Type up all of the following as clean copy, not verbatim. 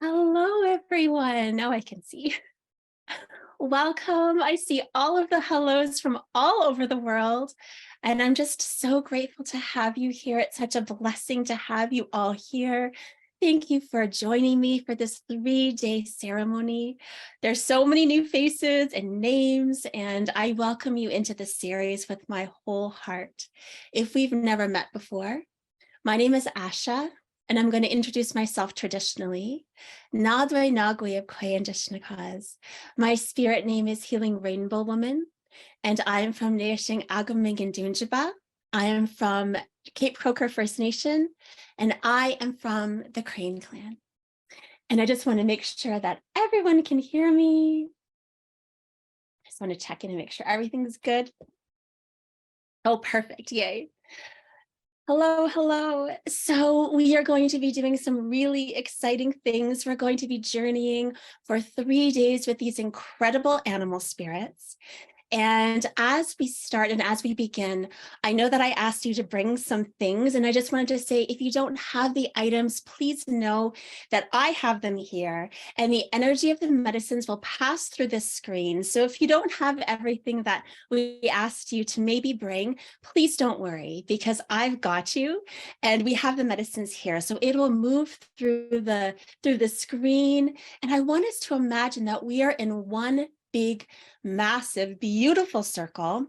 Hello, everyone. Now I can see. Welcome. I see all of the hellos from all over the world. And I'm just so grateful to have you here. It's such a blessing to have you all here. Thank you for joining me for this 3-day ceremony. There's so many new faces and names, and I welcome you into the series with my whole heart. If we've never met before, my name is Asha, and I'm going to introduce myself traditionally. Nadwe Nagwe of Koyan. My spirit name is Healing Rainbow Woman, and I am from Neishing Agaming and Dunjaba. I am from Cape Croker First Nation, and I am from the Crane Clan. And I just want to make sure that everyone can hear me. I just want to check in and make sure everything's good. Oh, perfect. Yay. Hello, hello. So we are going to be doing some really exciting things. We're going to be journeying for 3 days with these incredible animal spirits. And as we start and as we begin, I know that I asked you to bring some things, and I just wanted to say, if you don't have the items, please know that I have them here, and the energy of the medicines will pass through this screen. So if you don't have everything that we asked you to maybe bring, please don't worry, because I've got you, and we have the medicines here. So it will move through the screen, and I want us to imagine that we are in one big, massive, beautiful circle.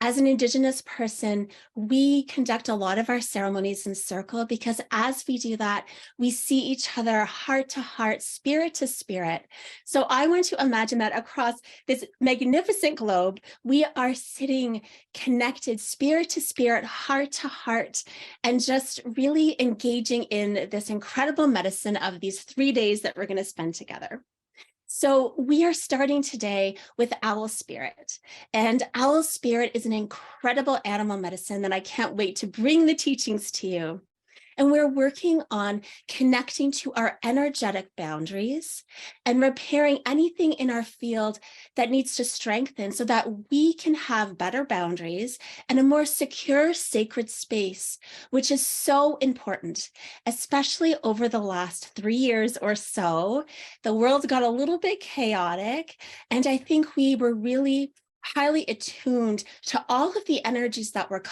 As an Indigenous person, we conduct a lot of our ceremonies in circle because as we do that, we see each other heart to heart, spirit to spirit. So I want to imagine that across this magnificent globe, we are sitting connected, spirit to spirit, heart to heart, and just really engaging in this incredible medicine of these 3 days that we're going to spend together. So we are starting today with owl spirit, and owl spirit is an incredible animal medicine that I can't wait to bring the teachings to you. And we're working on connecting to our energetic boundaries and repairing anything in our field that needs to strengthen so that we can have better boundaries and a more secure, sacred space, which is so important, especially over the last 3 years or so. The world got a little bit chaotic, and I think we were really highly attuned to all of the energies that were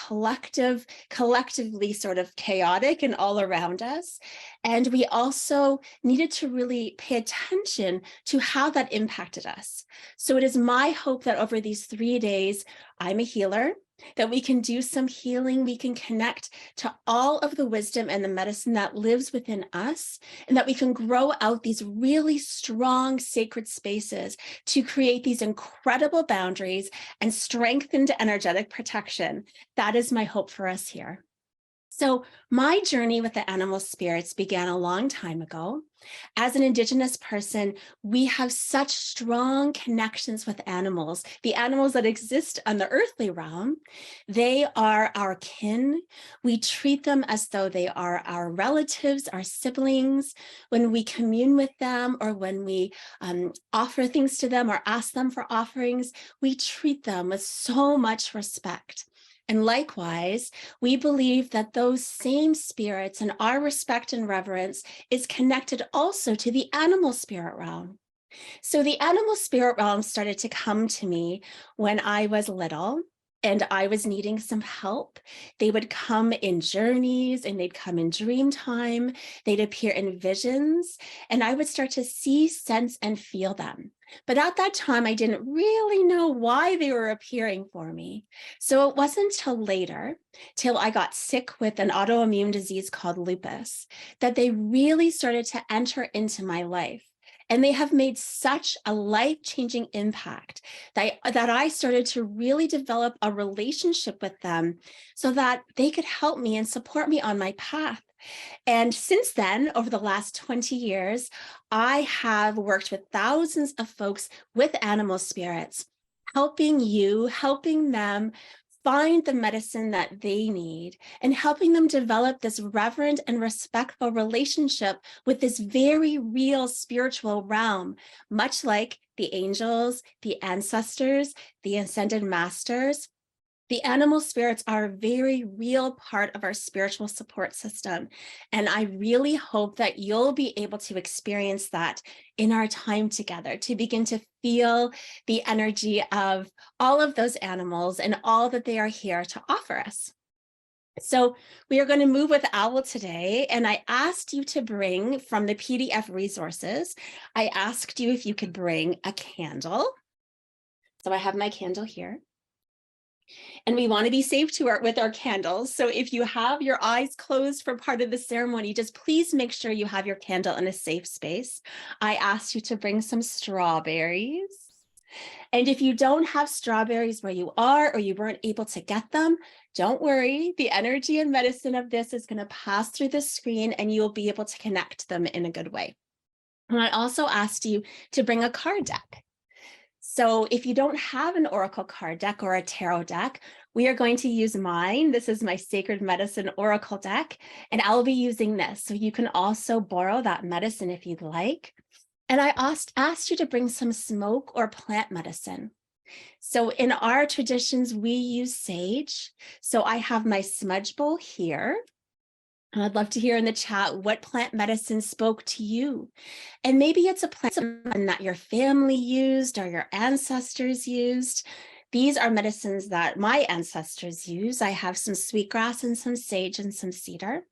collectively sort of chaotic and all around us. And we also needed to really pay attention to how that impacted us. So it is my hope that over these 3 days, I'm a healer, that we can do some healing, we can connect to all of the wisdom and the medicine that lives within us, and that we can grow out these really strong sacred spaces to create these incredible boundaries and strengthened energetic protection. That is my hope for us here. So my journey with the animal spirits began a long time ago. As an Indigenous person, we have such strong connections with animals, the animals that exist on the earthly realm. They are our kin. We treat them as though they are our relatives, our siblings. When we commune with them or when we offer things to them or ask them for offerings, we treat them with so much respect. And likewise, we believe that those same spirits and our respect and reverence is connected also to the animal spirit realm. So the animal spirit realm started to come to me when I was little and I was needing some help. They would come in journeys and they'd come in dream time. They'd appear in visions, and I would start to see, sense, and feel them. But at that time, I didn't really know why they were appearing for me. So it wasn't till later, till I got sick with an autoimmune disease called lupus, that they really started to enter into my life. And they have made such a life-changing impact that I started to really develop a relationship with them so that they could help me and support me on my path. And since then, over the last 20 years, I have worked with thousands of folks with animal spirits, helping them find the medicine that they need and helping them develop this reverent and respectful relationship with this very real spiritual realm, much like the angels, the ancestors, the ascended masters. The animal spirits are a very real part of our spiritual support system. And I really hope that you'll be able to experience that in our time together, to begin to feel the energy of all of those animals and all that they are here to offer us. So we are going to move with Owl today, and I asked you to bring from the PDF resources, I asked you if you could bring a candle. So I have my candle here. And we want to be safe with our candles. So if you have your eyes closed for part of the ceremony, just please make sure you have your candle in a safe space. I asked you to bring some strawberries. And if you don't have strawberries where you are, or you weren't able to get them, don't worry. The energy and medicine of this is going to pass through the screen and you'll be able to connect them in a good way. And I also asked you to bring a card deck. So if you don't have an oracle card deck or a tarot deck, we are going to use mine. This is my Sacred Medicine Oracle deck, and I'll be using this. So you can also borrow that medicine if you'd like. And I asked you to bring some smoke or plant medicine. So in our traditions, we use sage. So I have my smudge bowl here. And I'd love to hear in the chat what plant medicine spoke to you. And maybe it's a plant that your family used or your ancestors used. These are medicines that my ancestors use. I have some sweetgrass and some sage and some cedar.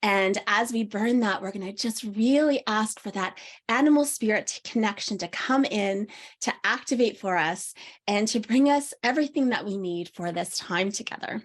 And as we burn that, we're going to just really ask for that animal spirit connection to come in, to activate for us, and to bring us everything that we need for this time together.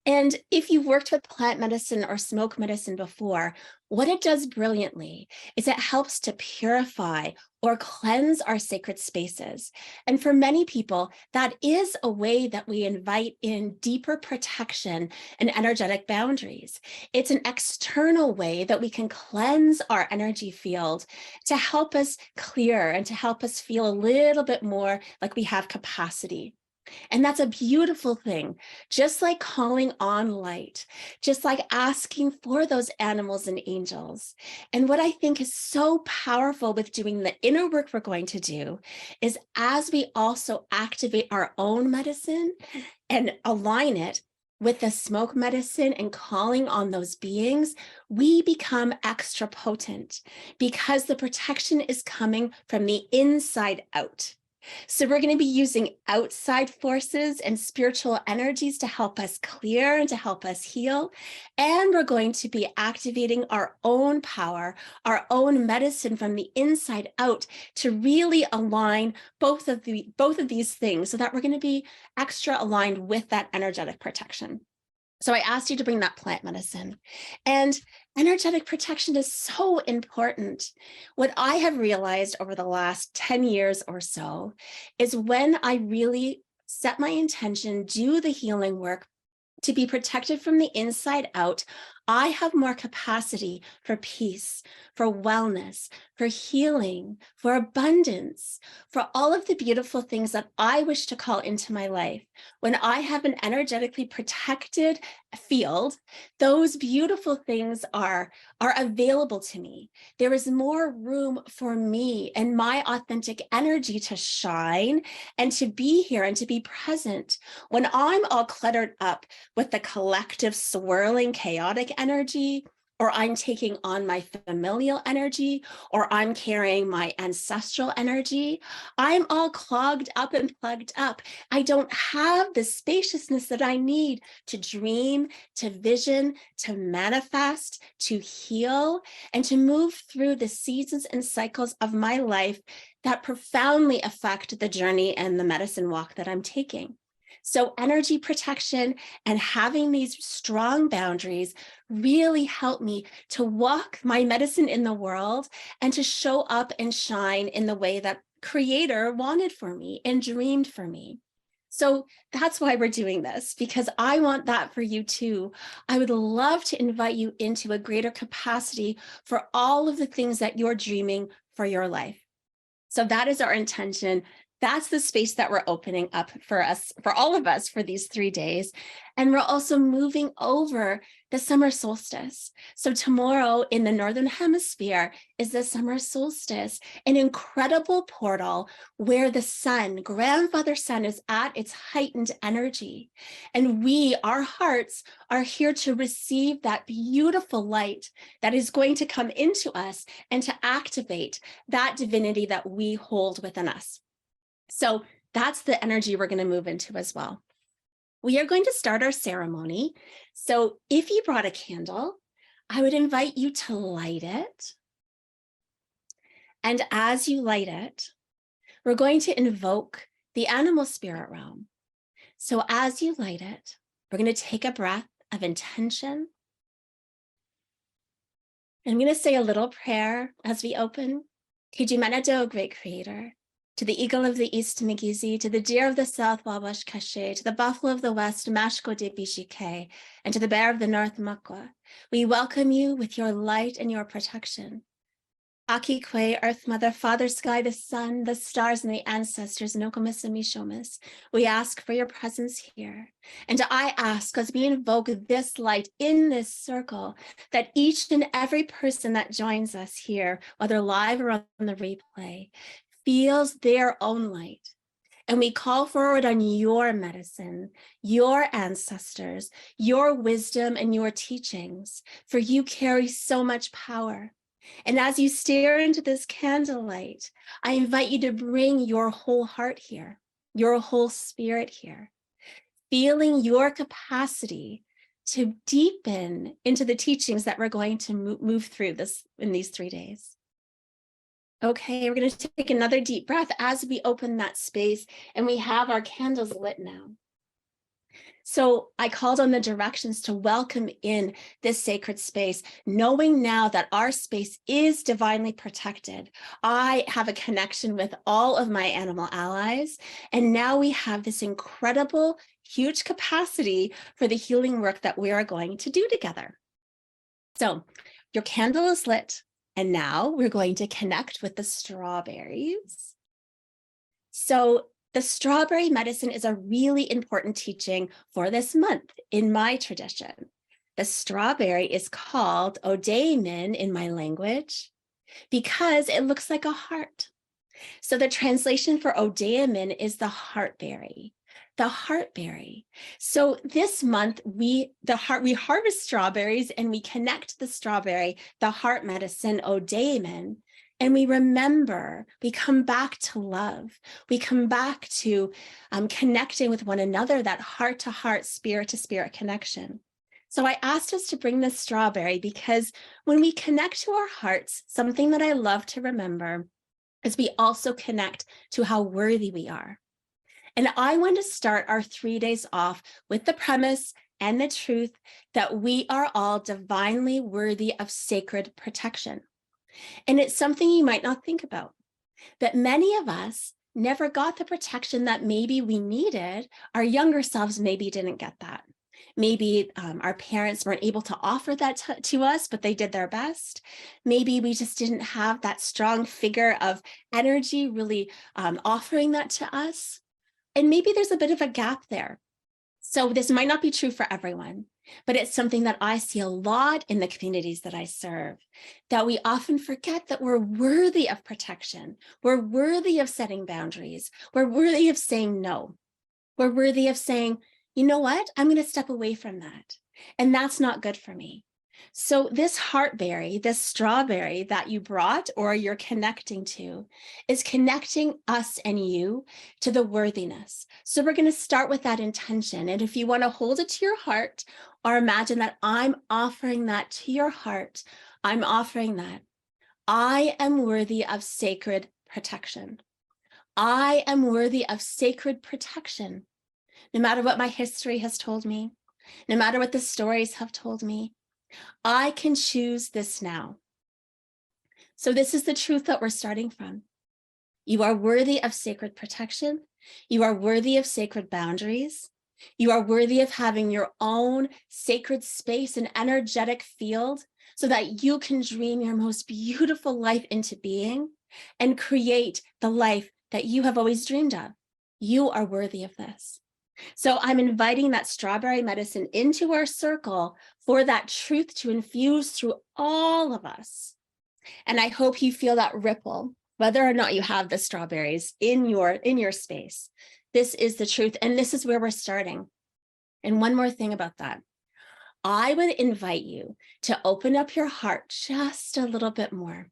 And if you've worked with plant medicine or smoke medicine before, what it does brilliantly is it helps to purify or cleanse our sacred spaces. And for many people, that is a way that we invite in deeper protection and energetic boundaries. It's an external way that we can cleanse our energy field to help us clear and to help us feel a little bit more like we have capacity. And that's a beautiful thing, just like calling on light, just like asking for those animals and angels. And what I think is so powerful with doing the inner work we're going to do is as we also activate our own medicine and align it with the smoke medicine and calling on those beings, we become extra potent because the protection is coming from the inside out. So we're going to be using outside forces and spiritual energies to help us clear and to help us heal. And we're going to be activating our own power, our own medicine from the inside out to really align both of these things so that we're going to be extra aligned with that energetic protection. So I asked you to bring that plant medicine. And energetic protection is so important. What I have realized over the last 10 years or so is when I really set my intention, do the healing work to be protected from the inside out, I have more capacity for peace, for wellness, for healing, for abundance, for all of the beautiful things that I wish to call into my life. When I have an energetically protected field, those beautiful things are available to me. There is more room for me and my authentic energy to shine and to be here and to be present. When I'm all cluttered up with the collective swirling chaotic energy, or I'm taking on my familial energy, or I'm carrying my ancestral energy, I'm all clogged up and plugged up. I don't have the spaciousness that I need to dream, to vision, to manifest, to heal, and to move through the seasons and cycles of my life that profoundly affect the journey and the medicine walk that I'm taking. So energy protection and having these strong boundaries really help me to walk my medicine in the world and to show up and shine in the way that Creator wanted for me and dreamed for me. So that's why we're doing this, because I want that for you too. I would love to invite you into a greater capacity for all of the things that you're dreaming for your life. So that is our intention. That's the space that we're opening up for us, for all of us, for these 3 days. And we're also moving over the summer solstice. So tomorrow in the Northern Hemisphere is the summer solstice, an incredible portal where the sun, grandfather sun, is at its heightened energy. And we, our hearts, are here to receive that beautiful light that is going to come into us and to activate that divinity that we hold within us. So that's the energy we're going to move into as well. We are going to start our ceremony. So if you brought a candle, I would invite you to light it. And as you light it, we're going to invoke the animal spirit realm. So as you light it, we're going to take a breath of intention. And I'm going to say a little prayer as we open. Kijimanado, great creator. To the eagle of the east, Migizi, to the deer of the south, Wabash Kashe, to the buffalo of the west, Mashko de Bishike, and to the bear of the north, Makwa. We welcome you with your light and your protection. Aki Kwe, Earth Mother, Father Sky, the sun, the stars, and the ancestors, Nokomis and Mishomis, we ask for your presence here. And I ask, as we invoke this light in this circle, that each and every person that joins us here, whether live or on the replay, feels their own light. And we call forward on your medicine, your ancestors, your wisdom, and your teachings, for you carry so much power. And as you stare into this candlelight, I invite you to bring your whole heart here, your whole spirit here, feeling your capacity to deepen into the teachings that we're going to move through this in these 3 days. Okay, we're going to take another deep breath as we open that space, and we have our candles lit now. So I called on the directions to welcome in this sacred space, knowing now that our space is divinely protected. I have a connection with all of my animal allies, and now we have this incredible, huge capacity for the healing work that we are going to do together. So your candle is lit. And now we're going to connect with the strawberries. So the strawberry medicine is a really important teaching for this month in my tradition. The strawberry is called Odeimin in my language because it looks like a heart. So the translation for Odeimin is the heartberry. The heartberry. So this month we harvest strawberries and we connect the strawberry, the heart medicine, Odeimin, and we remember, we come back to love. We come back to connecting with one another, that heart-to-heart, spirit-to-spirit connection. So I asked us to bring this strawberry because when we connect to our hearts, something that I love to remember is we also connect to how worthy we are. And I want to start our 3 days off with the premise and the truth that we are all divinely worthy of sacred protection. And it's something you might not think about, that many of us never got the protection that maybe we needed. Our younger selves maybe didn't get that. Maybe our parents weren't able to offer that to us, but they did their best. Maybe we just didn't have that strong figure of energy really offering that to us. And maybe there's a bit of a gap there. So this might not be true for everyone, but it's something that I see a lot in the communities that I serve, that we often forget that we're worthy of protection. We're worthy of setting boundaries. We're worthy of saying no. We're worthy of saying, you know what, I'm going to step away from that. And that's not good for me. So this heartberry, this strawberry that you brought or you're connecting to is connecting us and you to the worthiness. So we're going to start with that intention. And if you want to hold it to your heart or imagine that I'm offering that to your heart, I'm offering that. I am worthy of sacred protection. I am worthy of sacred protection. No matter what my history has told me, no matter what the stories have told me, I can choose this now. So this is the truth that we're starting from. You are worthy of sacred protection. You are worthy of sacred boundaries. You are worthy of having your own sacred space and energetic field so that you can dream your most beautiful life into being and create the life that you have always dreamed of. You are worthy of this. So I'm inviting that strawberry medicine into our circle for that truth to infuse through all of us. And I hope you feel that ripple, whether or not you have the strawberries in your space. This is the truth, and this is where we're starting. And one more thing about that. I would invite you to open up your heart just a little bit more.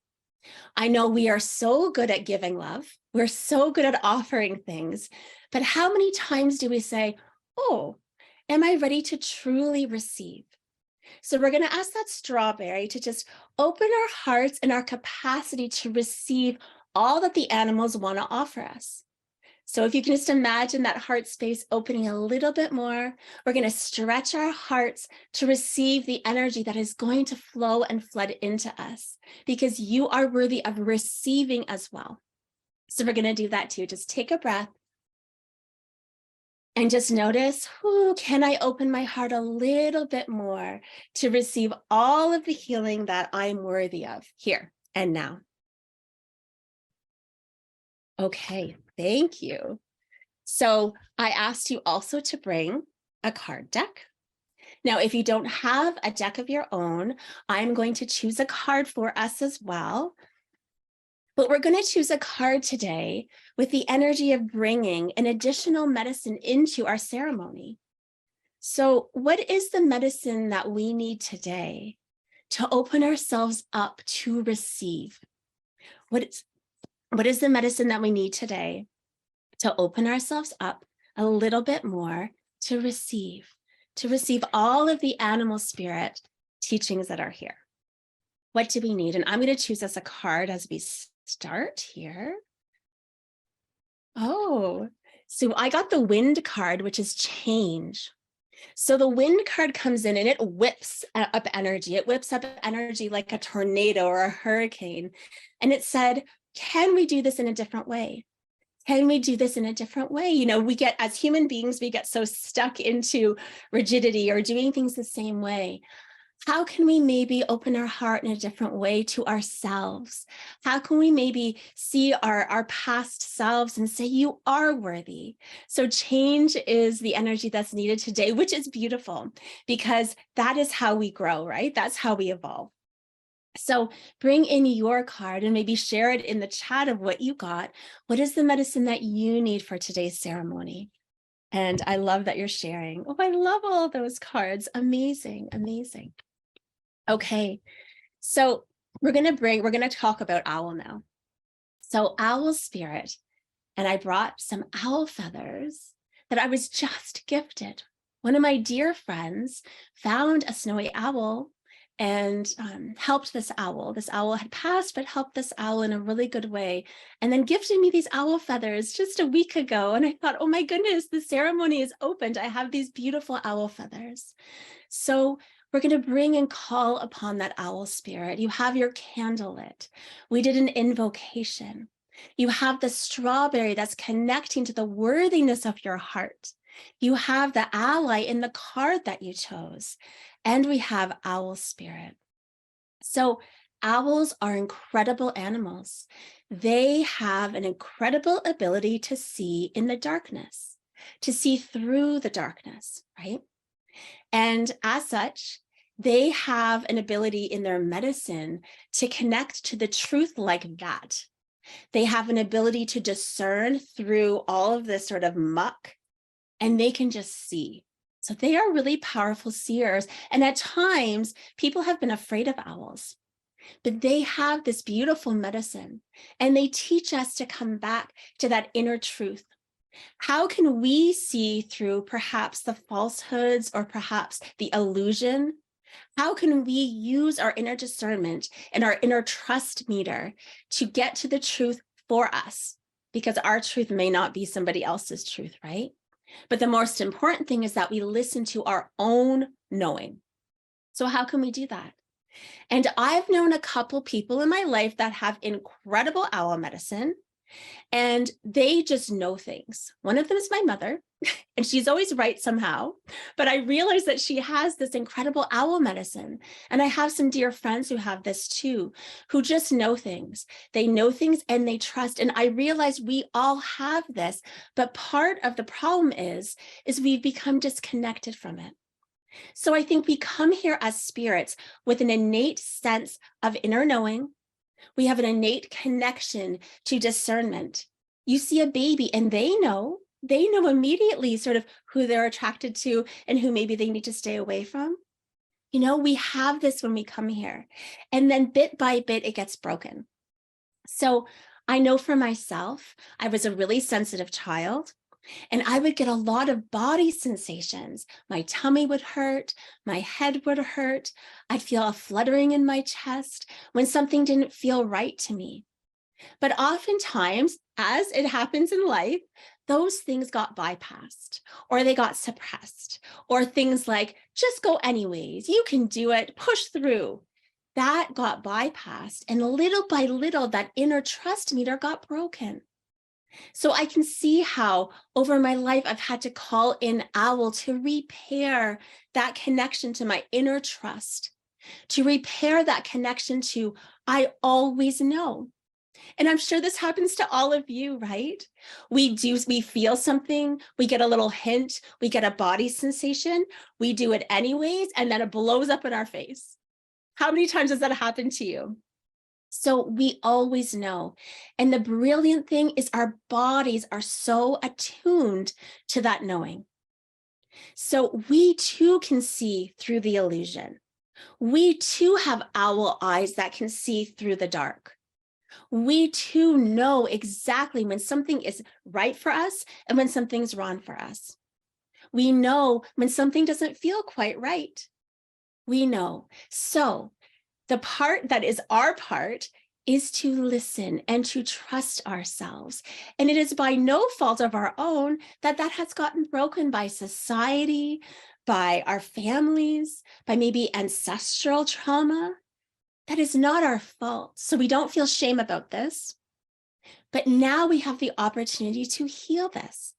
I know we are so good at giving love. We're so good at offering things, but how many times do we say, oh, am I ready to truly receive? So we're going to ask that strawberry to just open our hearts and our capacity to receive all that the animals want to offer us. So if you can just imagine that heart space opening a little bit more, we're going to stretch our hearts to receive the energy that is going to flow and flood into us, because you are worthy of receiving as well. So we're going to do that too. Just take a breath and just notice, can I open my heart a little bit more to receive all of the healing that I'm worthy of here and now? Okay, thank you. So I asked you also to bring a card deck. Now, if you don't have a deck of your own, I'm going to choose a card for us as well. But we're going to choose a card today with the energy of bringing an additional medicine into our ceremony. So what is the medicine that we need today to open ourselves up to receive? What is the medicine that we need today to open ourselves up a little bit more to receive all of the animal spirit teachings that are here? What do we need? And I'm going to choose as a card as we start here. Oh, so I got the wind card, which is change. So the wind card comes in and it whips up energy. It whips up energy like a tornado or a hurricane. And it said, can we do this in a different way? Can we do this in a different way? You know, we get, as human beings, we get so stuck into rigidity or doing things the same way. How can we maybe open our heart in a different way to ourselves? How can we maybe see our past selves and say, you are worthy? So change is the energy that's needed today, which is beautiful because that is how we grow, right? That's how we evolve. So bring in your card and maybe share it in the chat of what you got. What is the medicine that you need for today's ceremony? And I love that you're sharing. Oh, I love all those cards. Amazing, amazing. Okay, so we're going to talk about owl now. So owl spirit, and I brought some owl feathers that I was just gifted. One of my dear friends found a snowy owl and helped this owl. This owl had passed, but helped this owl in a really good way, and then gifted me these owl feathers just a week ago. And I thought, oh my goodness, the ceremony is opened. I have these beautiful owl feathers. So we're going to bring and call upon that owl spirit. You have your candle lit. We did an invocation. You have the strawberry that's connecting to the worthiness of your heart. You have the ally in the card that you chose. And we have owl spirit. So owls are incredible animals. They have an incredible ability to see in the darkness, to see through the darkness, right? And as such, they have an ability in their medicine to connect to the truth like that. They have an ability to discern through all of this sort of muck, and they can just see. So they are really powerful seers. And at times, people have been afraid of owls, but they have this beautiful medicine, and they teach us to come back to that inner truth. How can we see through perhaps the falsehoods or perhaps the illusion? How can we use our inner discernment and our inner trust meter to get to the truth for us? Because our truth may not be somebody else's truth, right? But the most important thing is that we listen to our own knowing. So how can we do that? And I've known a couple people in my life that have incredible owl medicine, and they just know things. One of them is my mother. And she's always right somehow. But I realized that she has this incredible owl medicine. And I have some dear friends who have this too, who just know things. They know things and they trust. And I realized we all have this. But part of the problem is we've become disconnected from it. So I think we come here as spirits with an innate sense of inner knowing. We have an innate connection to discernment. You see a baby and they know immediately sort of who they're attracted to and who maybe they need to stay away from. You know, we have this when we come here, and then bit by bit, it gets broken. So I know for myself, I was a really sensitive child. And I would get a lot of body sensations. My tummy would hurt, my head would hurt. I'd feel a fluttering in my chest when something didn't feel right to me. But oftentimes, as it happens in life, those things got bypassed or they got suppressed, or things like, just go anyways, you can do it, push through. That got bypassed. And little by little, that inner trust meter got broken. So I can see how over my life, I've had to call in Owl to repair that connection to my inner trust, to repair that connection to, I always know. And I'm sure this happens to all of you, right? We feel something, we get a little hint, we get a body sensation, we do it anyways, and then it blows up in our face. How many times has that happened to you? So we always know. And the brilliant thing is our bodies are so attuned to that knowing. So we too can see through the illusion. We too have owl eyes that can see through the dark. We too know exactly when something is right for us and when something's wrong for us. We know when something doesn't feel quite right. We know. So the part that is our part is to listen and to trust ourselves. And it is by no fault of our own that has gotten broken by society, by our families, by maybe ancestral trauma. That is not our fault. So we don't feel shame about this. But now we have the opportunity to heal this.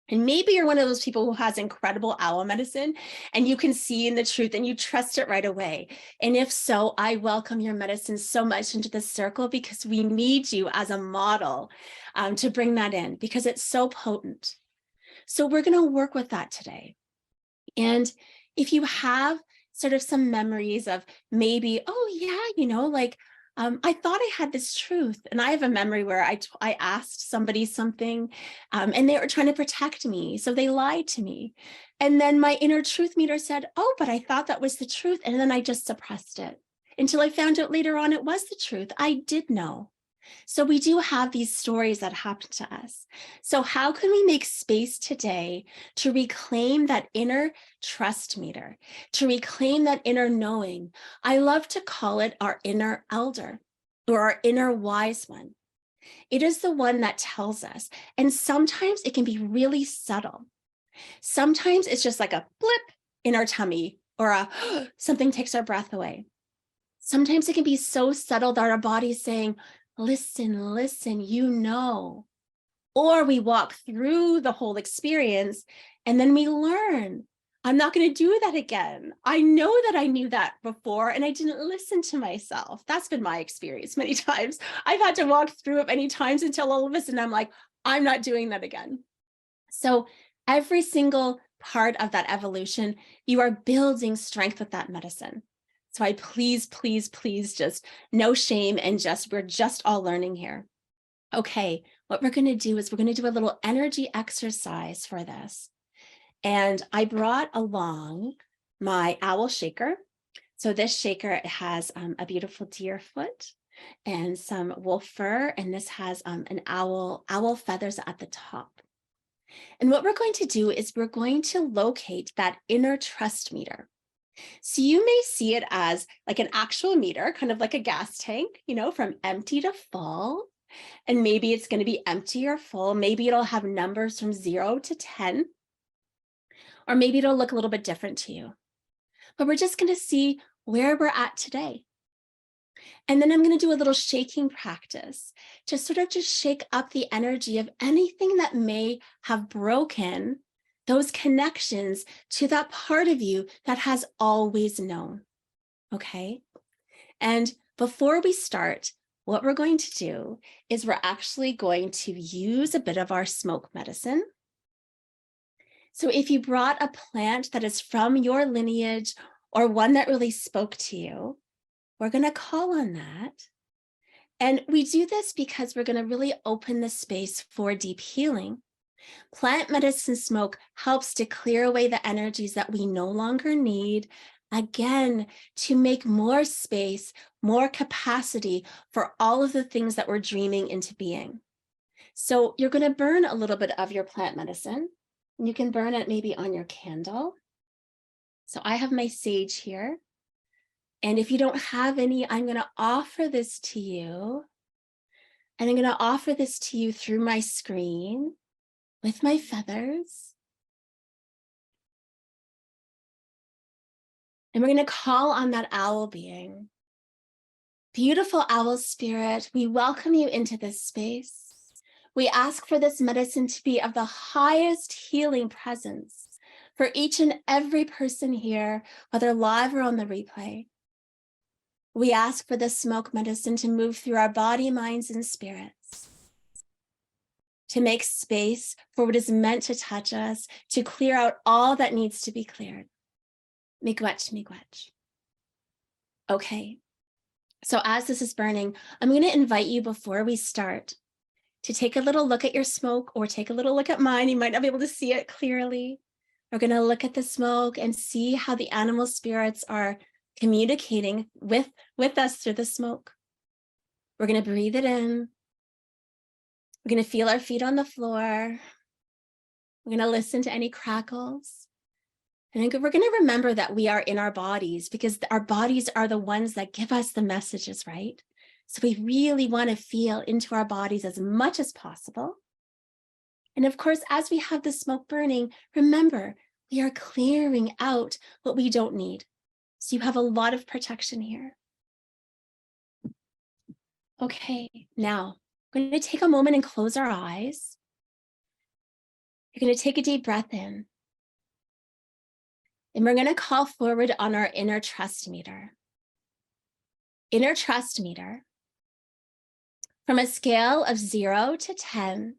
And maybe you're one of those people who has incredible owl medicine and you can see in the truth and you trust it right away. And if so, I welcome your medicine so much into the circle, because we need you as a model to bring that in, because it's so potent. So we're going to work with that today. And if you have sort of some memories of maybe, oh yeah, like, I thought I had this truth. And I have a memory where I asked somebody something and they were trying to protect me. So they lied to me. And then my inner truth meter said, oh, but I thought that was the truth. And then I just suppressed it until I found out later on it was the truth. I did know. So we do have these stories that happen to us. So how can we make space today to reclaim that inner trust meter, to reclaim that inner knowing? I love to call it our inner elder or our inner wise one. It is the one that tells us. And sometimes it can be really subtle. Sometimes it's just like a blip in our tummy, or a something takes our breath away. Sometimes it can be so subtle that our body's saying, listen, listen, you know. Or we walk through the whole experience and then we learn, I'm not going to do that again. I know that I knew that before and I didn't listen to myself. That's been my experience many times. I've had to walk through it many times until all of a sudden I'm like, I'm not doing that again. So every single part of that evolution, you are building strength with that medicine. So I please, just no shame, and we're just all learning here. Okay, what we're going to do is we're going to do a little energy exercise for this. And I brought along my owl shaker. So this shaker has a beautiful deer foot and some wolf fur, and this has an owl feathers at the top. And what we're going to do is we're going to locate that inner trust meter. So you may see it as like an actual meter, kind of like a gas tank, from empty to full. And maybe it's going to be empty or full. Maybe it'll have numbers from 0 to 10. Or maybe it'll look a little bit different to you. But we're just going to see where we're at today. And then I'm going to do a little shaking practice to sort of just shake up the energy of anything that may have broken those connections to that part of you that has always known, okay? And before we start, what we're going to do is we're actually going to use a bit of our smoke medicine. So if you brought a plant that is from your lineage or one that really spoke to you, we're going to call on that. And we do this because we're going to really open the space for deep healing. Plant medicine smoke helps to clear away the energies that we no longer need, again, to make more space, more capacity for all of the things that we're dreaming into being. So you're going to burn a little bit of your plant medicine. You can burn it maybe on your candle. So I have my sage here. And if you don't have any, I'm going to offer this to you. And I'm going to offer this to you through my screen with my feathers. And we're going to call on that owl being. Beautiful owl spirit, we welcome you into this space. We ask for this medicine to be of the highest healing presence for each and every person here, whether live or on the replay. We ask for this smoke medicine to move through our body, minds, and spirits, to make space for what is meant to touch us, to clear out all that needs to be cleared. Miigwech, miigwech. Okay, so as this is burning, I'm going to invite you before we start to take a little look at your smoke or take a little look at mine. You might not be able to see it clearly. We're going to look at the smoke and see how the animal spirits are communicating with us through the smoke. We're going to breathe it in. We're going to feel our feet on the floor. We're going to listen to any crackles. And we're going to remember that we are in our bodies because our bodies are the ones that give us the messages, right? So we really want to feel into our bodies as much as possible. And of course, as we have the smoke burning, remember, we are clearing out what we don't need. So you have a lot of protection here. Okay, now we're going to take a moment and close our eyes. You're going to take a deep breath in. And we're going to call forward on our inner trust meter. Inner trust meter. From a scale of 0 to 10,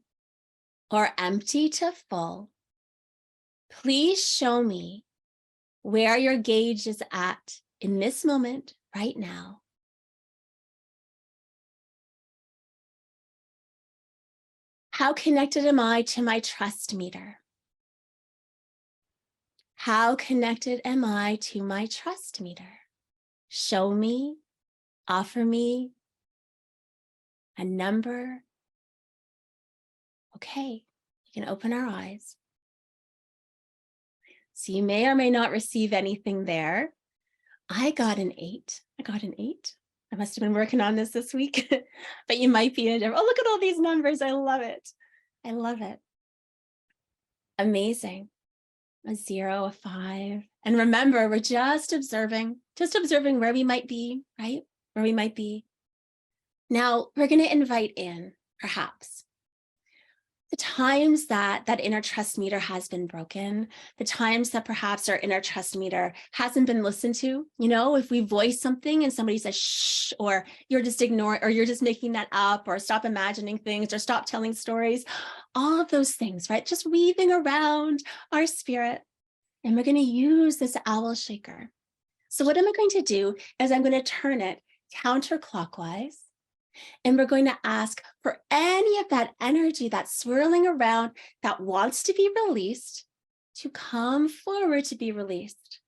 or empty to full, please show me where your gauge is at in this moment right now. How connected am I to my trust meter? How connected am I to my trust meter? Show me, offer me a number. Okay, you can open our eyes. So you may or may not receive anything there. I got an 8. I got an 8. I must have been working on this week, but you might be in a different. Oh, look at all these numbers. I love it. I love it. Amazing. A 0, a 5. And remember, we're just observing where we might be, right? Where we might be. Now, we're going to invite in, perhaps, the times that inner trust meter has been broken, the times that perhaps our inner trust meter hasn't been listened to. You know, if we voice something and somebody says, shh, or you're just ignoring, or you're just making that up, or stop imagining things, or stop telling stories, all of those things, right? Just weaving around our spirit. And we're going to use this owl shaker. So what am I going to do is I'm going to turn it counterclockwise. And we're going to ask for any of that energy that's swirling around that wants to be released to come forward to be released.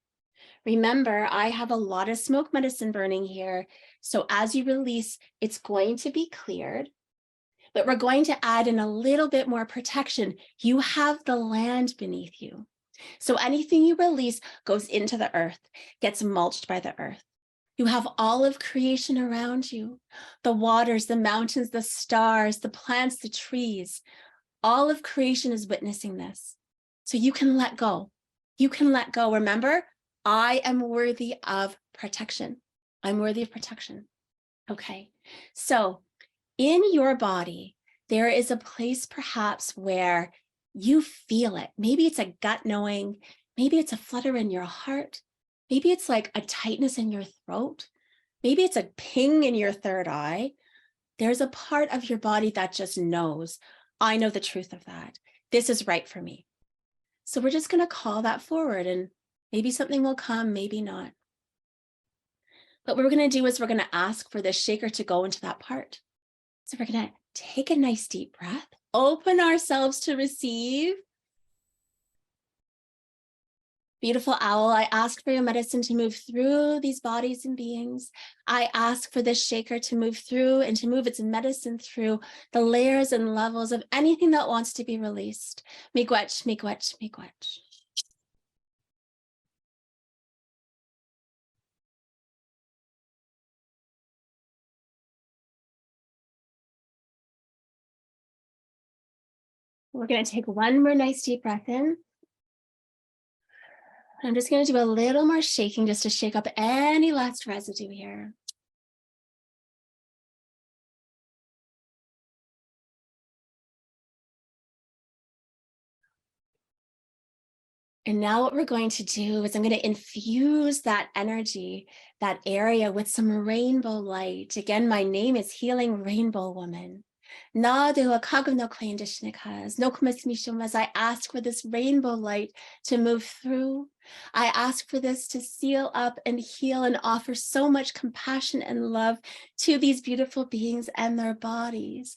Remember, I have a lot of smoke medicine burning here. So as you release, it's going to be cleared. But we're going to add in a little bit more protection. You have the land beneath you. So anything you release goes into the earth, gets mulched by the earth. You have all of creation around you, the waters, the mountains, the stars, the plants, the trees. All of creation is witnessing this. So you can let go. You can let go. Remember, I am worthy of protection. I'm worthy of protection. Okay, so in your body, there is a place perhaps where you feel it. Maybe it's a gut knowing, maybe it's a flutter in your heart, maybe it's like a tightness in your throat, maybe it's a ping in your third eye. There's a part of your body that just knows, I know the truth of that. This is right for me. So we're just going to call that forward, and maybe something will come, maybe not. But what we're going to do is we're going to ask for this shaker to go into that part. So we're going to take a nice deep breath, open ourselves to receive. Beautiful owl, I ask for your medicine to move through these bodies and beings. I ask for this shaker to move through and to move its medicine through the layers and levels of anything that wants to be released. Miigwech, miigwech, miigwech. We're going to take one more nice deep breath in. I'm just going to do a little more shaking just to shake up any last residue here. And now what we're going to do is I'm going to infuse that energy, that area with some rainbow light. Again, my name is Healing Rainbow Woman. As I ask for this rainbow light to move through, I ask for this to seal up and heal and offer so much compassion and love to these beautiful beings and their bodies.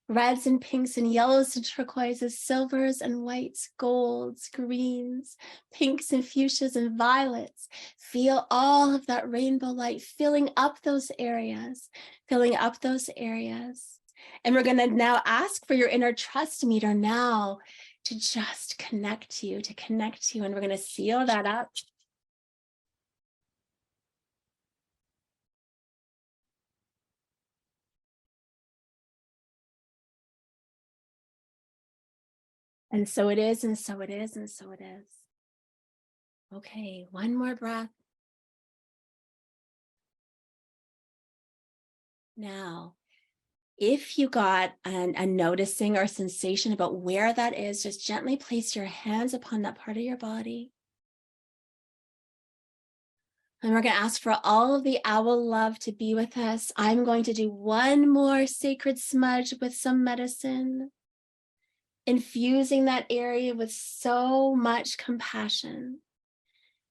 Reds and pinks and yellows and turquoises, silvers and whites, golds, greens, pinks and fuchsias and violets. Feel all of that rainbow light filling up those areas, filling up those areas. And we're going to now ask for your inner trust meter now to just connect to you, and we're going to seal that up. And so it is, and so it is, and so it is. Okay, one more breath. Now, if you got a noticing or sensation about where that is, just gently place your hands upon that part of your body. And we're going to ask for all of the owl love to be with us. I'm going to do one more sacred smudge with some medicine, infusing that area with so much compassion.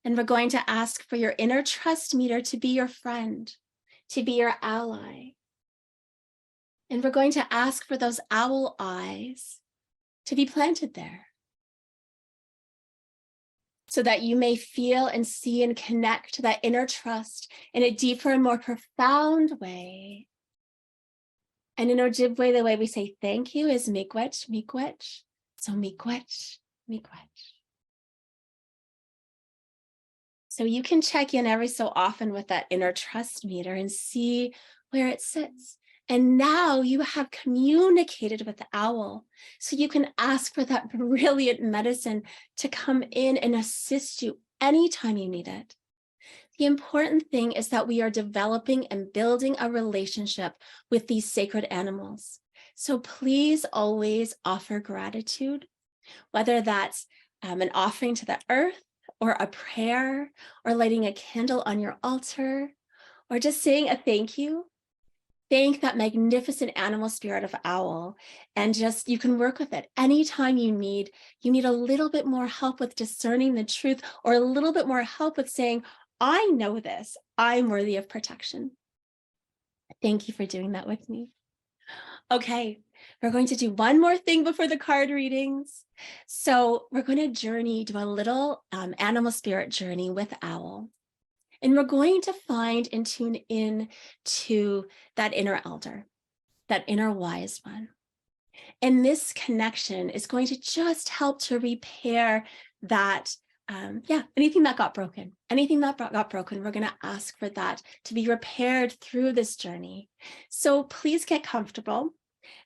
And we're going to ask for your inner trust meter to be your friend, to be your ally. And we're going to ask for those owl eyes to be planted there, so that you may feel and see and connect to that inner trust in a deeper and more profound way. And in Ojibwe, the way we say thank you is miigwech, miigwech. So miigwech, miigwech. So you can check in every so often with that inner trust meter and see where it sits. And now you have communicated with the owl. So you can ask for that brilliant medicine to come in and assist you anytime you need it. The important thing is that we are developing and building a relationship with these sacred animals. So please always offer gratitude, whether that's an offering to the earth, or a prayer, or lighting a candle on your altar, or just saying a thank you. Thank that magnificent animal spirit of owl, and just you can work with it anytime you need a little bit more help with discerning the truth, or a little bit more help with saying, I know this, I'm worthy of protection. Thank you for doing that with me. Okay, we're going to do one more thing before the card readings. So we're going to do a little animal spirit journey with owl. And we're going to find and tune in to that inner elder, that inner wise one. And this connection is going to just help to repair that, anything that got broken. Anything that got broken, we're going to ask for that to be repaired through this journey. So please get comfortable.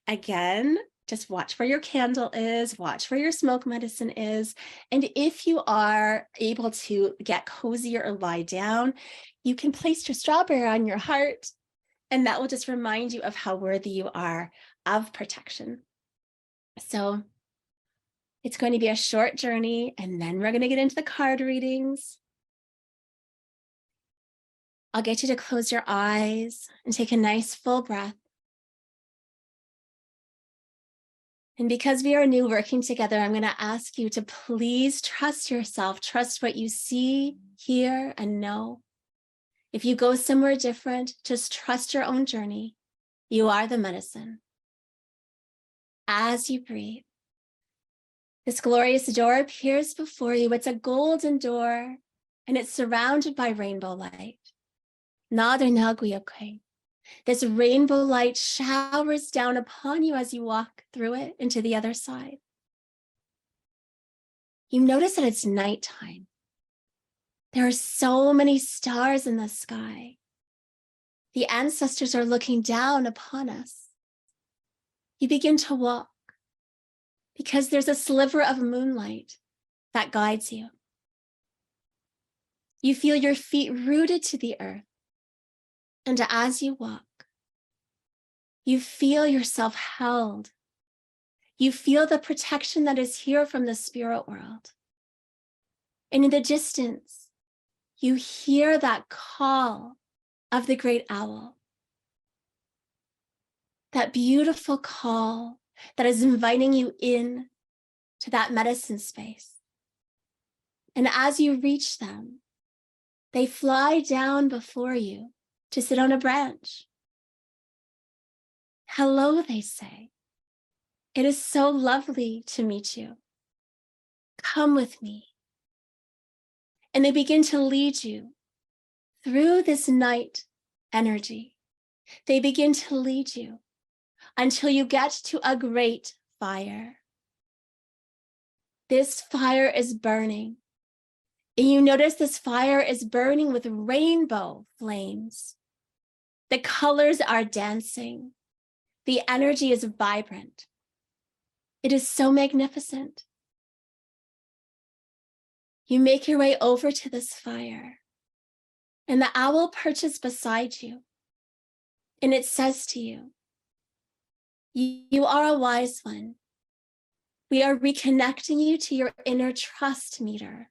Again, just watch where your candle is, watch where your smoke medicine is. And if you are able to get cozier or lie down, you can place your strawberry on your heart, and that will just remind you of how worthy you are of protection. So It's going to be a short journey, and then we're going to get into the card readings. I'll get you to close your eyes and take a nice full breath. And because we are new working together, I'm going to ask you to please trust yourself, trust what you see, hear, and know. If you go somewhere different, just trust your own journey. You are the medicine. As you breathe, this glorious door appears before you. It's a golden door, and it's surrounded by rainbow light. This rainbow light showers down upon you as you walk through it into the other side. You notice that it's nighttime. There are so many stars in the sky. The ancestors are looking down upon us. You begin to walk because there's a sliver of moonlight that guides you. You feel your feet rooted to the earth. And as you walk, you feel yourself held. You feel the protection that is here from the spirit world. And in the distance, you hear that call of the great owl. That beautiful call that is inviting you in to that medicine space. And as you reach them, they fly down before you to sit on a branch. Hello, they say. It is so lovely to meet you. Come with me. And they begin to lead you through this night energy. They begin to lead you until you get to a great fire. This fire is burning. And you notice this fire is burning with rainbow flames. The colors are dancing. The energy is vibrant. It is so magnificent. You make your way over to this fire, and the owl perches beside you, and it says to you, you are a wise one. We are reconnecting you to your inner trust meter.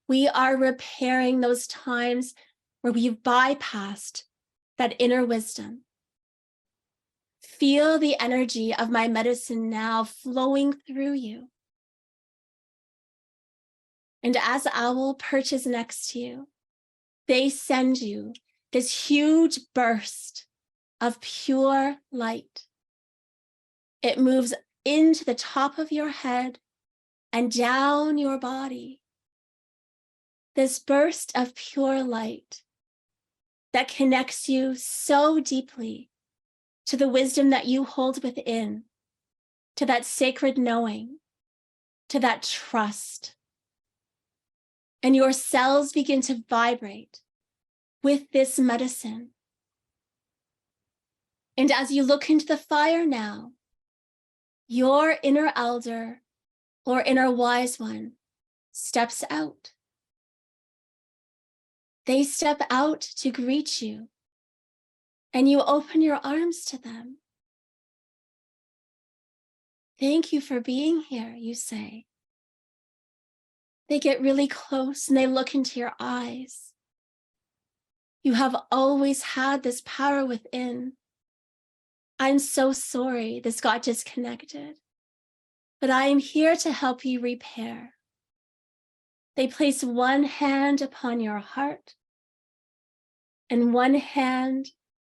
We are repairing those times where we've bypassed that inner wisdom. Feel the energy of my medicine now flowing through you. And as the owl perches next to you, they send you this huge burst of pure light. It moves into the top of your head and down your body. This burst of pure light that connects you so deeply to the wisdom that you hold within, to that sacred knowing, to that trust. And your cells begin to vibrate with this medicine. And as you look into the fire now, your inner elder or inner wise one steps out. They step out to greet you, and you open your arms to them. Thank you for being here, you say. They get really close and they look into your eyes. You have always had this power within. I'm so sorry this got disconnected, but I am here to help you repair. They place one hand upon your heart and one hand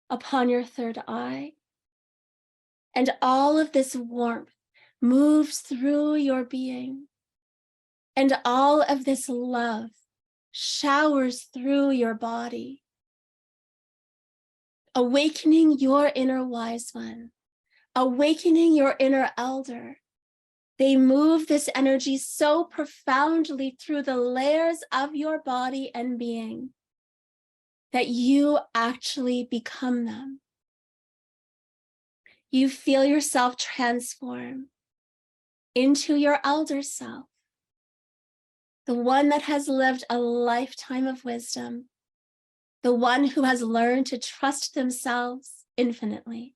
upon your third eye. And all of this warmth moves through your being. And all of this love showers through your body, awakening your inner wise one, awakening your inner elder. They move this energy so profoundly through the layers of your body and being that you actually become them. You feel yourself transform into your elder self, the one that has lived a lifetime of wisdom, the one who has learned to trust themselves infinitely.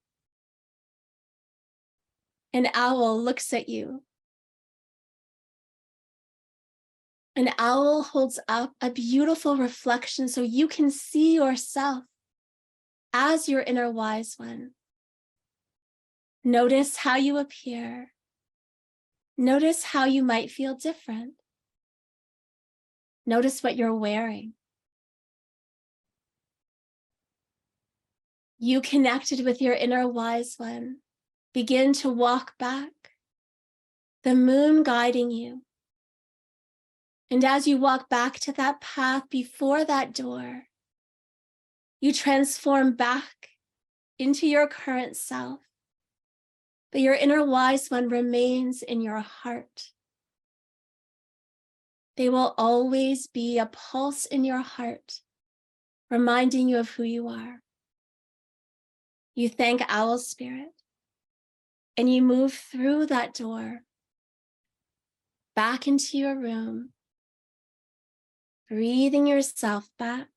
An owl looks at you An owl holds up a beautiful reflection so you can see yourself as your inner wise one. Notice how you appear. Notice how you might feel different. Notice what you're wearing. You connected with your inner wise one. Begin to walk back, the moon guiding you. And as you walk back to that path before that door, you transform back into your current self. But your inner wise one remains in your heart. They will always be a pulse in your heart, reminding you of who you are. You thank Owl Spirit, and you move through that door, back into your room, breathing yourself back.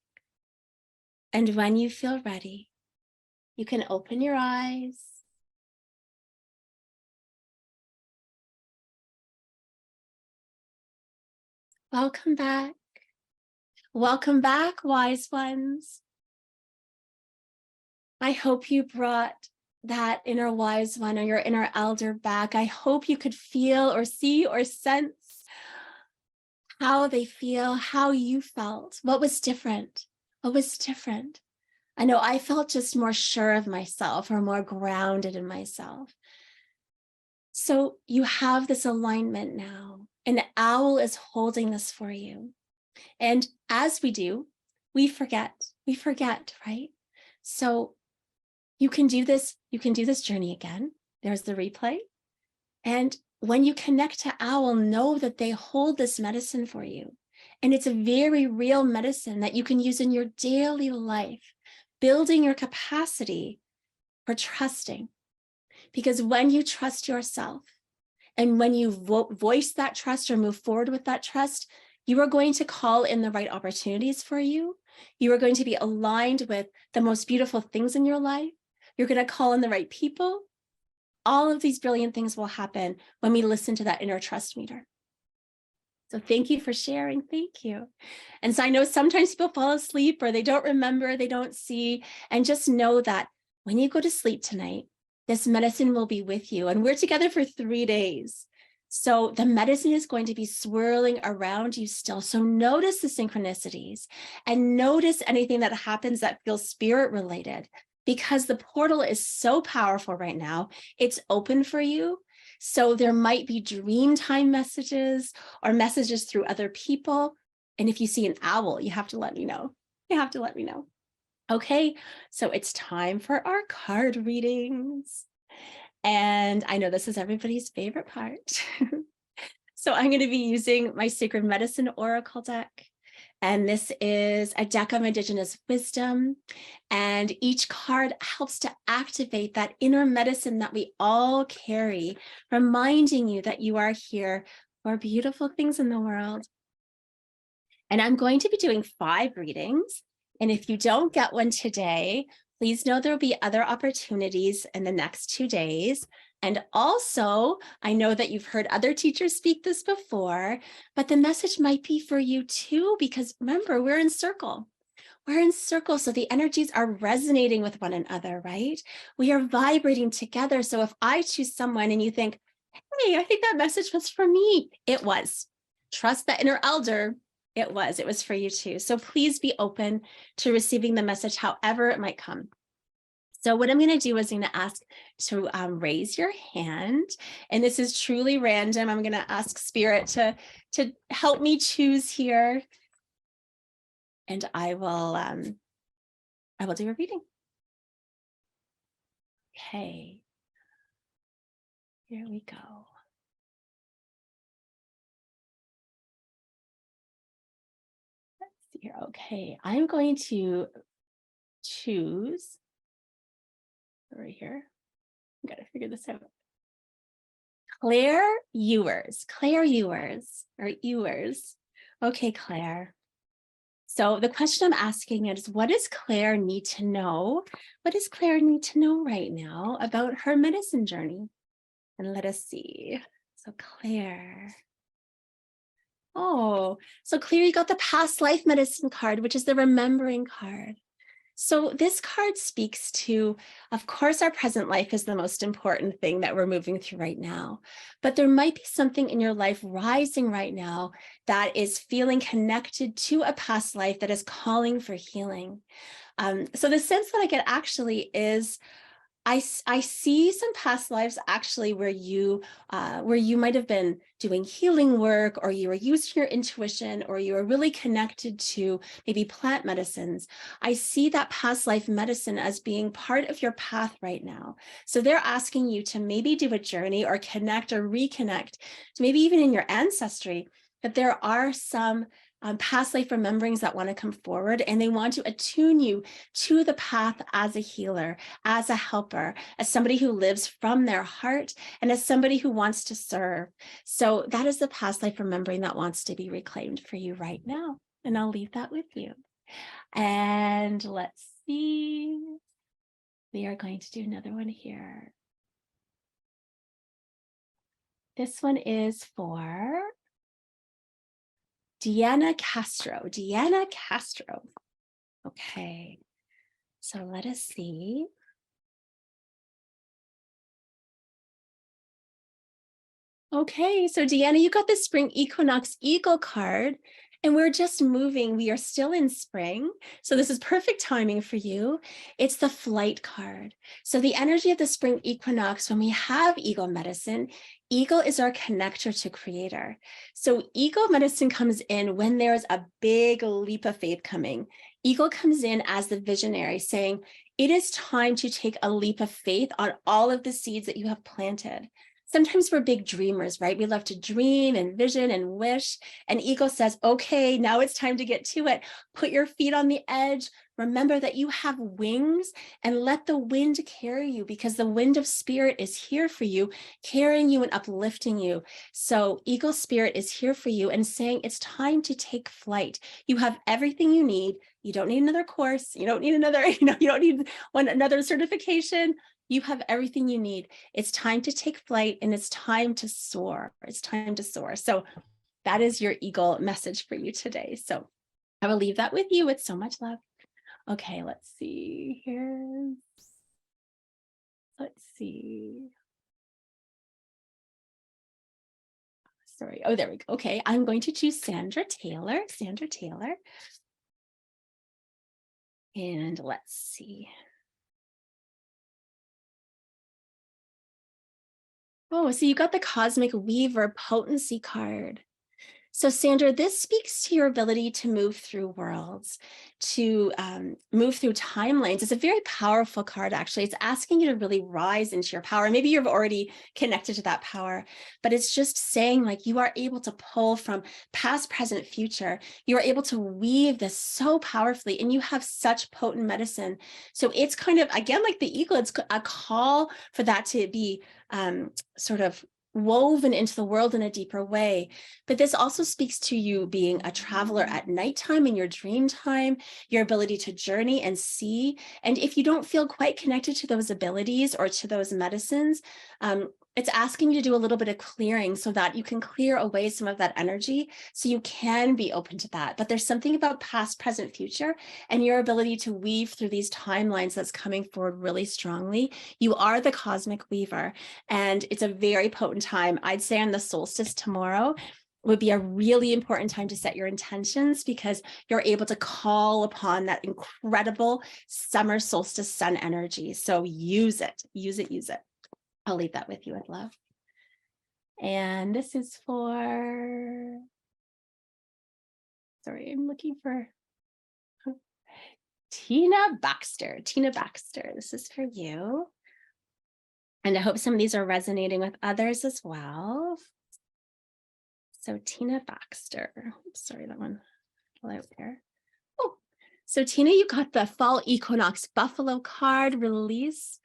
And when you feel ready, you can open your eyes. Welcome back. Welcome back, wise ones. I hope you brought that inner wise one or your inner elder back. I hope you could feel or see or sense how they feel, how you felt. What was different? What was different? I know I felt just more sure of myself or more grounded in myself. So you have this alignment now. An owl is holding this for you. And as we do, we forget, right? So you can do this journey again. There's the replay. And when you connect to Owl, know that they hold this medicine for you. And it's a very real medicine that you can use in your daily life, building your capacity for trusting. Because when you trust yourself, and when you voice that trust or move forward with that trust, you are going to call in the right opportunities for you. You are going to be aligned with the most beautiful things in your life. You're going to call in the right people. All of these brilliant things will happen when we listen to that inner trust meter. So thank you for sharing. Thank you. And so I know sometimes people fall asleep or they don't remember, they don't see, and just know that when you go to sleep tonight, this medicine will be with you. And we're together for 3 days. So the medicine is going to be swirling around you still. So notice the synchronicities and notice anything that happens that feels spirit related, because the portal is so powerful right now. It's open for you. So there might be dream time messages or messages through other people. And if you see an owl, you have to let me know. You have to let me know. Okay, so it's time for our card readings. And I know this is everybody's favorite part. So I'm going to be using my Sacred Medicine Oracle deck. And this is a deck of Indigenous wisdom. And each card helps to activate that inner medicine that we all carry, reminding you that you are here for beautiful things in the world. And I'm going to be doing 5 readings. And if you don't get one today, please know there'll be other opportunities in the next 2 days. And also, I know that you've heard other teachers speak this before, but the message might be for you too, because remember, we're in circle. We're in circle, so the energies are resonating with one another, right? We are vibrating together. So if I choose someone and you think, hey, I think that message was for me, it was. Trust that inner elder. It was for you too. So please be open to receiving the message, however it might come. So what I'm going to do is I'm going to ask to raise your hand. And this is truly random. I'm going to ask Spirit to help me choose here. And I will do a reading. Okay. Here we go. Let's see here. Okay. I'm going to choose right here. I gotta figure this out. Claire Ewers, or Ewers. Okay, Claire. So the question I'm asking is, what does Claire need to know? What does Claire need to know right now about her medicine journey? And let us see. So Claire. Oh, so Clear, you got the past life medicine card, which is the remembering card. So this card speaks to, of course, our present life is the most important thing that we're moving through right now. But there might be something in your life rising right now that is feeling connected to a past life that is calling for healing. So the sense that I get actually is I see some past lives actually where you might have been doing healing work, or you were using your intuition, or you were really connected to maybe plant medicines. I see that past life medicine as being part of your path right now. So they're asking you to maybe do a journey or connect or reconnect to maybe even in your ancestry, that there are some past life rememberings that want to come forward, and they want to attune you to the path as a healer, as a helper, as somebody who lives from their heart, and as somebody who wants to serve. So that is the past life remembering that wants to be reclaimed for you right now. And I'll leave that with you. And let's see. We are going to do another one here. This one is for Deanna Castro. Deanna Castro. Okay. So let us see. Okay, so Deanna, you got the spring equinox eagle card, and we're just moving. We are still in spring. So this is perfect timing for you. It's the flight card. So the energy of the spring equinox, when we have eagle medicine, eagle is our connector to creator. So eagle medicine comes in when there's a big leap of faith coming. Eagle comes in as the visionary saying, it is time to take a leap of faith on all of the seeds that you have planted. Sometimes we're big dreamers, right? We love to dream and vision and wish. And ego says, okay, now it's time to get to it. Put your feet on the edge. Remember that you have wings, and let the wind carry you, because the wind of spirit is here for you, carrying you and uplifting you. So ego spirit is here for you and saying it's time to take flight. You have everything you need. You don't need another course. You don't need another, you don't need another certification. You have everything you need. It's time to take flight, and it's time to soar. It's time to soar. So that is your eagle message for you today. So I will leave that with you with so much love. Okay, let's see here. Let's see. Sorry. Oh, there we go. Okay, I'm going to choose Sandra Taylor. Sandra Taylor. And let's see. Oh, so you got the Cosmic Weaver Potency card. So Sandra, this speaks to your ability to move through worlds, to move through timelines. It's a very powerful card, actually. It's asking you to really rise into your power. Maybe you've already connected to that power, but it's just saying like you are able to pull from past, present, future. You are able to weave this so powerfully, and you have such potent medicine. So it's kind of, again, like the eagle, it's a call for that to be sort of woven into the world in a deeper way. But this also speaks to you being a traveler at nighttime in your dream time, your ability to journey and see. And if you don't feel quite connected to those abilities or to those medicines, it's asking you to do a little bit of clearing so that you can clear away some of that energy so you can be open to that. But there's something about past, present, future, and your ability to weave through these timelines that's coming forward really strongly. You are the cosmic weaver, and it's a very potent time. I'd say on the solstice tomorrow would be a really important time to set your intentions, because you're able to call upon that incredible summer solstice sun energy. So use it, use it, use it. I'll leave that with you with love. And this is for, sorry, I'm looking for Tina Baxter. Tina Baxter, this is for you. And I hope some of these are resonating with others as well. So Tina Baxter, oops, sorry, that one fell out there. Oh, so Tina, you got the fall equinox buffalo card release.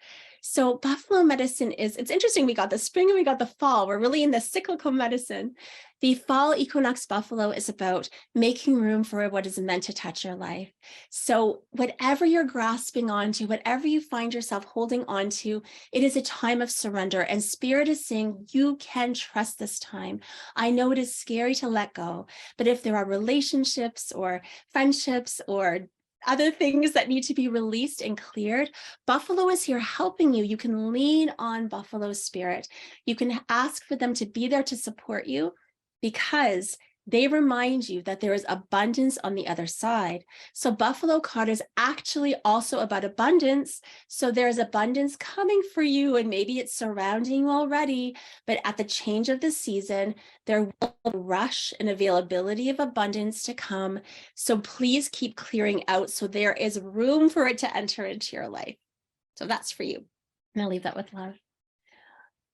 So buffalo medicine it's interesting. We got the spring and we got the fall. We're really in the cyclical medicine. The fall equinox buffalo is about making room for what is meant to touch your life. So whatever you're grasping onto, whatever you find yourself holding onto, it is a time of surrender. And Spirit is saying you can trust this time. I know it is scary to let go, but if there are relationships or friendships or other things that need to be released and cleared, Buffalo is here helping you. You can lean on Buffalo's spirit. You can ask for them to be there to support you because they remind you that there is abundance on the other side. So Buffalo card is actually also about abundance. So there's abundance coming for you, and maybe it's surrounding you already, but at the change of the season, there will be a rush and availability of abundance to come. So please keep clearing out so there is room for it to enter into your life. So that's for you. And I'll leave that with love.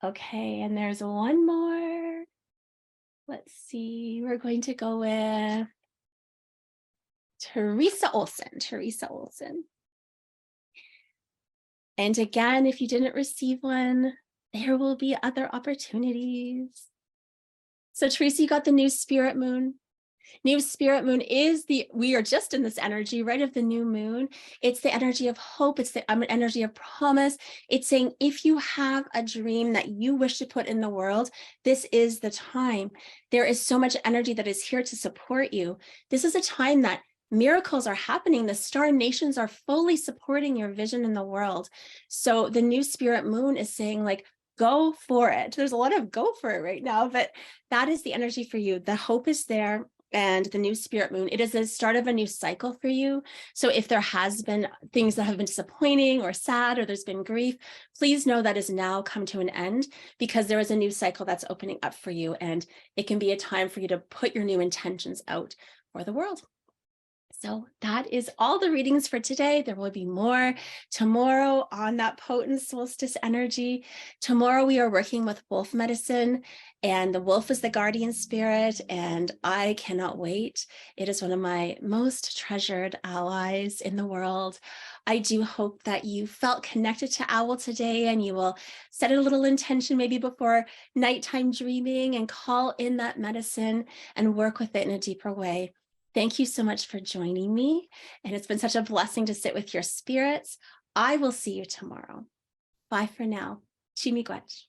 Okay, and there's one more. Let's see, we're going to go with Teresa Olson. Teresa Olson. And again, if you didn't receive one, there will be other opportunities. So Teresa, you got the new spirit moon. New spirit moon is we are just in this energy, right, of the new moon. It's the energy of hope. It's the energy of promise. It's saying if you have a dream that you wish to put in the world, this is the time. There is so much energy that is here to support you. This is a time that miracles are happening. The star nations are fully supporting your vision in the world. So the new spirit moon is saying, like, go for it. There's a lot of go for it right now, but that is the energy for you. The hope is there. And the new spirit moon, it is the start of a new cycle for you. So if there has been things that have been disappointing or sad, or there's been grief, please know that is now come to an end, because there is a new cycle that's opening up for you. And it can be a time for you to put your new intentions out for the world. So that is all the readings for today. There will be more tomorrow on that potent solstice energy. Tomorrow we are working with wolf medicine, and the wolf is the guardian spirit, and I cannot wait. It is one of my most treasured allies in the world. I do hope that you felt connected to Owl today, and you will set a little intention maybe before nighttime dreaming and call in that medicine and work with it in a deeper way. Thank you so much for joining me, and it's been such a blessing to sit with your spirits. I will see you tomorrow. Bye for now. Chi miigwech.